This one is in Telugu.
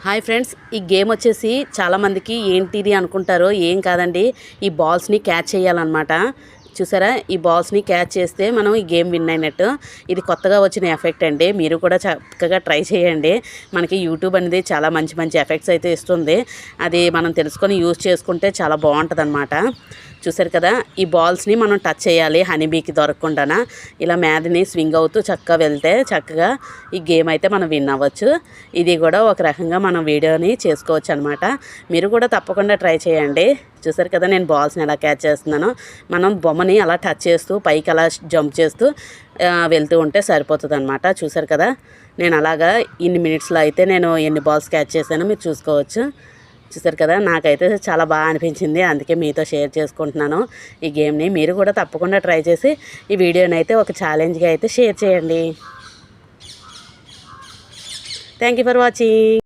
హాయ్ ఫ్రెండ్స్, ఈ గేమ్ వచ్చేసి చాలామందికి ఏంటిది అనుకుంటారో, ఏం కాదండి. ఈ బాల్స్ని క్యాచ్ చేయాలన్నమాట. చూసారా, ఈ బాల్స్ని క్యాచ్ చేస్తే మనం ఈ గేమ్ విన్ అయినట్టు. ఇది కొత్తగా వచ్చిన ఎఫెక్ట్ అండి. మీరు కూడా చక్కగా ట్రై చేయండి. మనకి యూట్యూబ్ అనేది చాలా మంచి మంచి ఎఫెక్ట్స్ అయితే ఇస్తుంది. అది మనం తెలుసుకొని యూజ్ చేసుకుంటే చాలా బాగుంటుంది అన్నమాట. చూసారు కదా, ఈ బాల్స్ని మనం టచ్ చేయాలి హనీబీకి దొరకకుండా. ఇలా మ్యాద్ని స్వింగ్ అవుతూ చక్కగా వెళ్తే చక్కగా ఈ గేమ్ అయితే మనం విన్ అవ్వచ్చు. ఇది కూడా ఒక రకంగా మనం వీడియోని చేసుకోవచ్చు అనమాట. మీరు కూడా తప్పకుండా ట్రై చేయండి. చూసారు కదా, నేను బాల్స్ని ఎలా క్యాచ్ చేస్తున్నానో. మనం బొమ్మని అలా టచ్ చేస్తూ పైకి అలా జంప్ చేస్తూ వెళ్తూ ఉంటే సరిపోతుంది అనమాట. చూసారు కదా, నేను అలాగా ఇన్ని మినిట్స్లో అయితే నేను ఎన్ని బాల్స్ క్యాచ్ చేశానో మీరు చూసుకోవచ్చు. చూసారు కదా, నాకైతే చాలా బాగా అనిపించింది. అందుకే మీతో షేర్ చేసుకుంటున్నాను ఈ గేమ్ని. మీరు కూడా తప్పకుండా ట్రై చేసి ఈ వీడియోని అయితే ఒక ఛాలెంజ్గా అయితే షేర్ చేయండి. Thank you for watching.